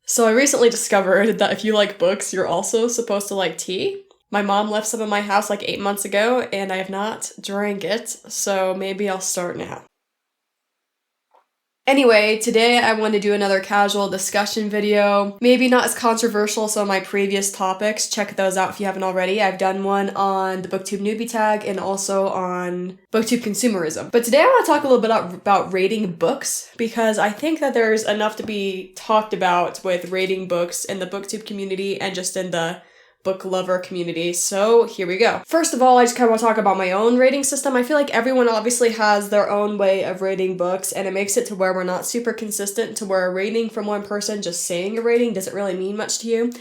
So I recently discovered that if you like books, you're also supposed to like tea. My mom left some in my house like 8 months ago, and I have not drank it, so maybe I'll start now. Anyway, today I want to do another casual discussion video. Maybe not as controversial as some of my previous topics. Check those out if you haven't already. I've done one on the booktube newbie tag and also on booktube consumerism. But today I want to talk a little bit about rating books, because I think that there's enough to be talked about with rating books in the booktube community and just in the book lover community. So here we go. First of all, I just kind of want to talk about my own rating system. I feel like everyone obviously has their own way of rating books, and it makes it to where we're not super consistent, to where a rating from one person, just saying a rating, doesn't really mean much to you.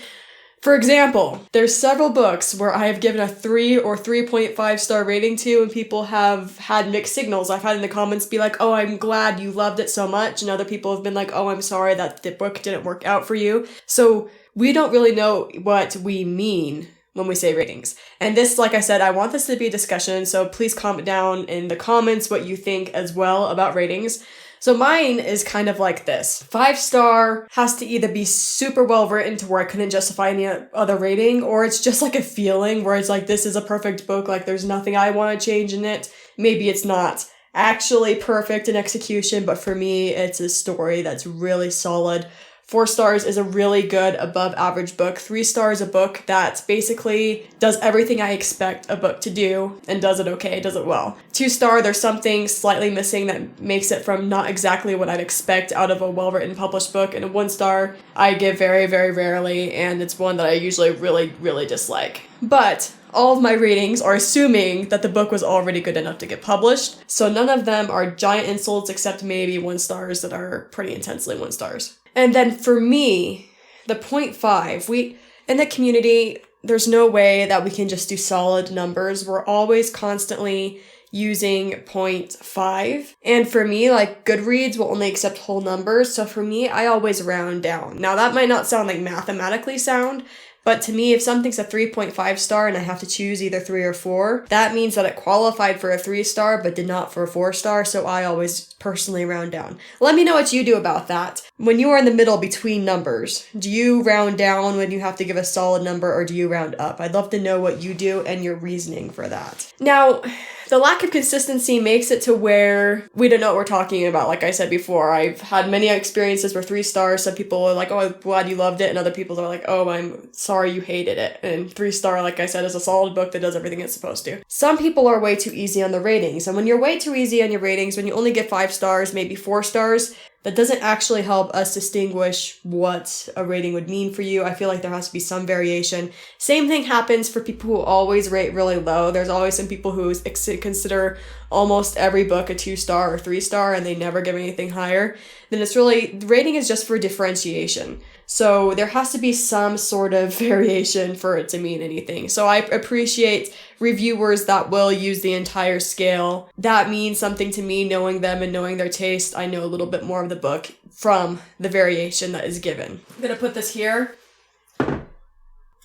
For example, there's several books where I have given a 3 or 3.5 star rating to, and people have had mixed signals. I've had in the comments be like, oh, I'm glad you loved it so much, and other people have been like, oh, I'm sorry that the book didn't work out for you. So we don't really know what we mean when we say ratings. And this, like I said, I want this to be a discussion, so please comment down in the comments what you think as well about ratings. So mine is kind of like this. 5 star has to either be super well written to where I couldn't justify any other rating, or it's just like a feeling where it's like, this is a perfect book, like there's nothing I want to change in it. Maybe it's not actually perfect in execution, but for me, it's a story that's really solid. 4 stars is a really good above average book. 3 stars a book that basically does everything I expect a book to do and does it okay, does it well. 2 star, there's something slightly missing that makes it from not exactly what I'd expect out of a well-written published book. And a 1 star, I give very, very rarely, and it's one that I usually really, really dislike. But all of my ratings are assuming that the book was already good enough to get published, so none of them are giant insults except maybe 1 stars that are pretty intensely 1 stars. And then for me, the 0.5, in the community, there's no way that we can just do solid numbers. We're always constantly using 0.5. And for me, like Goodreads will only accept whole numbers. So for me, I always round down. Now that might not sound like mathematically sound, but to me, if something's a 3.5 star and I have to choose either 3 or 4, that means that it qualified for a 3 star but did not for a 4 star, so I always personally round down. Let me know what you do about that. When you are in the middle between numbers, do you round down when you have to give a solid number, or do you round up? I'd love to know what you do and your reasoning for that. Now, the lack of consistency makes it to where we don't know what we're talking about. Like I said before, I've had many experiences where 3 stars, some people are like, oh, I'm glad you loved it, and other people are like, oh, I'm sorry you hated it. And 3 star, like I said, is a solid book that does everything it's supposed to. Some people are way too easy on the ratings, and when you're way too easy on your ratings, when you only get 5 stars, maybe 4 stars, that doesn't actually help us distinguish what a rating would mean for you. I feel like there has to be some variation. Same thing happens for people who always rate really low. There's always some people who consider almost every book a 2 star or 3 star and they never give anything higher. Then it's really, rating is just for differentiation. So there has to be some sort of variation for it to mean anything. So I appreciate reviewers that will use the entire scale. That means something to me, knowing them and knowing their taste. I know a little bit more of the book from the variation that is given. I'm gonna put this here.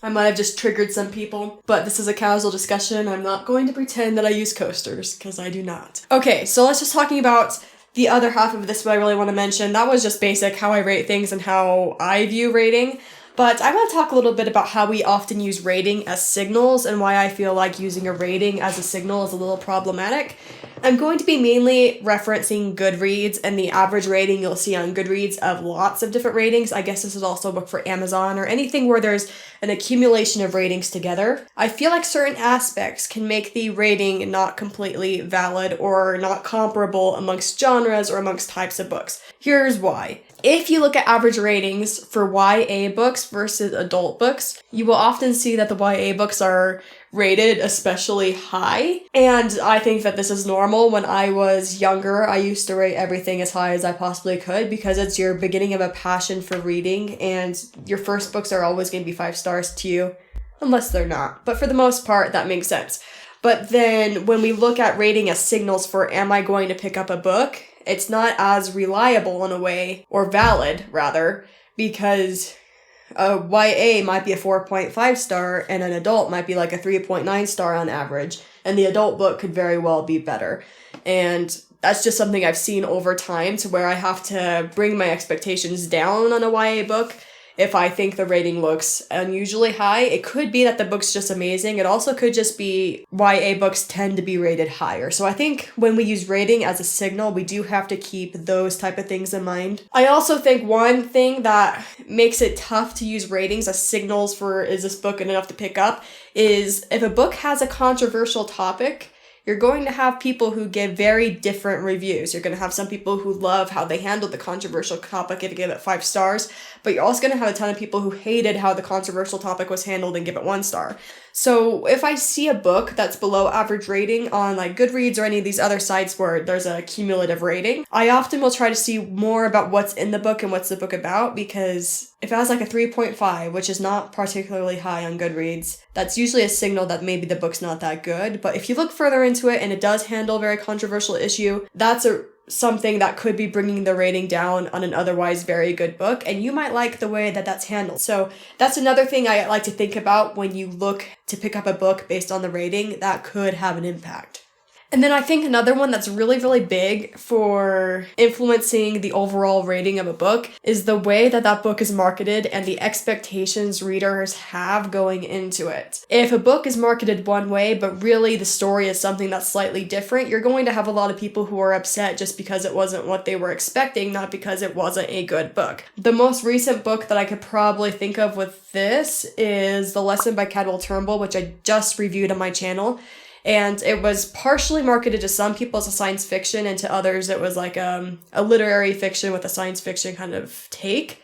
I might have just triggered some people, but this is a casual discussion. I'm not going to pretend that I use coasters, because I do not. Okay, so let's just talking about the other half of this, what I really want to mention. That was just basic, how I rate things and how I view rating. But I want to talk a little bit about how we often use rating as signals and why I feel like using a rating as a signal is a little problematic. I'm going to be mainly referencing Goodreads and the average rating you'll see on Goodreads of lots of different ratings. I guess this is also a book for Amazon or anything where there's an accumulation of ratings together. I feel like certain aspects can make the rating not completely valid or not comparable amongst genres or amongst types of books. Here's why. If you look at average ratings for YA books versus adult books, you will often see that the YA books are rated especially high. And I think that this is normal. When I was younger, I used to rate everything as high as I possibly could because it's your beginning of a passion for reading, and your first books are always going to be 5 stars to you, unless they're not. But for the most part, that makes sense. But then when we look at rating as signals for am I going to pick up a book, it's not as reliable in a way, or valid rather, because a YA might be a 4.5 star and an adult might be like a 3.9 star on average, and the adult book could very well be better. And that's just something I've seen over time, to where I have to bring my expectations down on a YA book if I think the rating looks unusually high. It could be that the book's just amazing. It also could just be YA books tend to be rated higher. So I think when we use rating as a signal, we do have to keep those type of things in mind. I also think one thing that makes it tough to use ratings as signals for is this book good enough to pick up is if a book has a controversial topic, you're going to have people who give very different reviews. You're going to have some people who love how they handled the controversial topic and give it 5 stars, but you're also going to have a ton of people who hated how the controversial topic was handled and give it 1 star. So if I see a book that's below average rating on like Goodreads or any of these other sites where there's a cumulative rating, I often will try to see more about what's in the book and what's the book about, because if it has like a 3.5, which is not particularly high on Goodreads, that's usually a signal that maybe the book's not that good. But if you look further into it and it does handle a very controversial issue, that's something that could be bringing the rating down on an otherwise very good book, and you might like the way that that's handled. So that's another thing I like to think about when you look to pick up a book based on the rating that could have an impact. And then I think another one that's really, really big for influencing the overall rating of a book is the way that that book is marketed and the expectations readers have going into it. If a book is marketed one way, but really the story is something that's slightly different, you're going to have a lot of people who are upset just because it wasn't what they were expecting, not because it wasn't a good book. The most recent book that I could probably think of with this is The Lesson by Cadwell Turnbull, which I just reviewed on my channel. And it was partially marketed to some people as a science fiction, and to others it was like a literary fiction with a science fiction kind of take.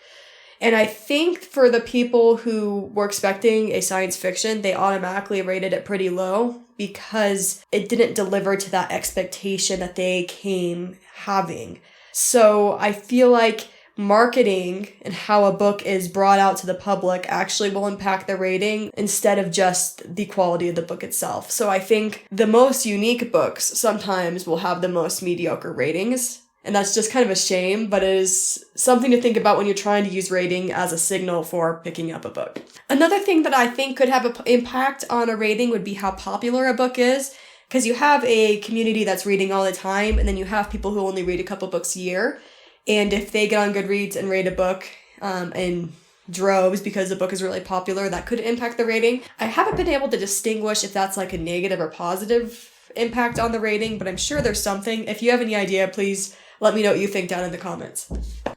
And I think for the people who were expecting a science fiction, they automatically rated it pretty low because it didn't deliver to that expectation that they came having. So I feel like marketing and how a book is brought out to the public actually will impact the rating instead of just the quality of the book itself. So I think the most unique books sometimes will have the most mediocre ratings, and that's just kind of a shame, but it is something to think about when you're trying to use rating as a signal for picking up a book. Another thing that I think could have an impact on a rating would be how popular a book is, because you have a community that's reading all the time, and then you have people who only read a couple books a year. And if they get on Goodreads and rate a book in droves because the book is really popular, that could impact the rating. I haven't been able to distinguish if that's like a negative or positive impact on the rating, but I'm sure there's something. If you have any idea, please let me know what you think down in the comments.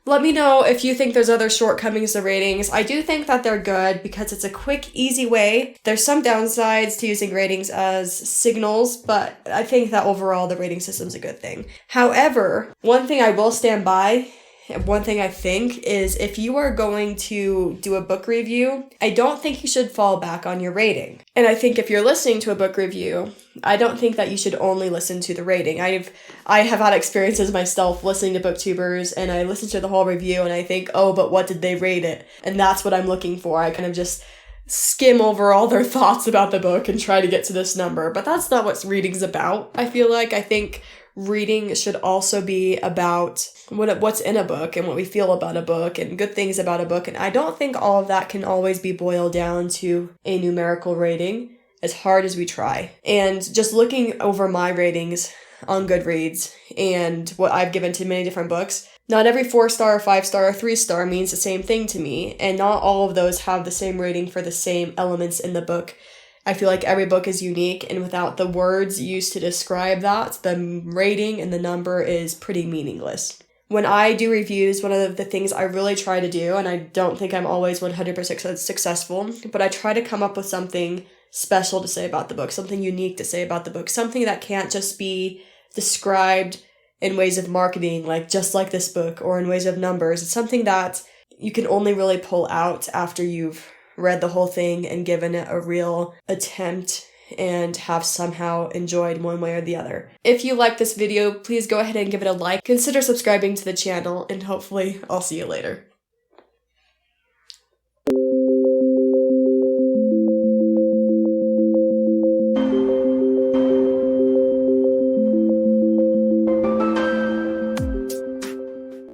Let me know if you think there's other shortcomings to ratings. I do think that they're good because it's a quick, easy way. There's some downsides to using ratings as signals, but I think that overall the rating system's a good thing. However, one thing I will stand by, one thing I think is if you are going to do a book review, I don't think you should fall back on your rating. And I think if you're listening to a book review, I don't think that you should only listen to the rating. I have had experiences myself listening to booktubers, and I listen to the whole review and I think, oh, but what did they rate it? And that's what I'm looking for. I kind of just skim over all their thoughts about the book and try to get to this number. But that's not what reading's about, I feel like. I think reading should also be about what's in a book and what we feel about a book and good things about a book. And I don't think all of that can always be boiled down to a numerical rating, as hard as we try. And just looking over my ratings on Goodreads and what I've given to many different books, not every 4-star, 5-star, or 3-star means the same thing to me. And not all of those have the same rating for the same elements in the book. I feel like every book is unique, and without the words used to describe that, the rating and the number is pretty meaningless. When I do reviews, one of the things I really try to do, and I don't think I'm always 100% successful, but I try to come up with something special to say about the book, something unique to say about the book, something that can't just be described in ways of marketing, like just like this book, or in ways of numbers. It's something that you can only really pull out after you've read the whole thing and given it a real attempt and have somehow enjoyed one way or the other. If you like this video, please go ahead and give it a like. Consider subscribing to the channel, and hopefully I'll see you later.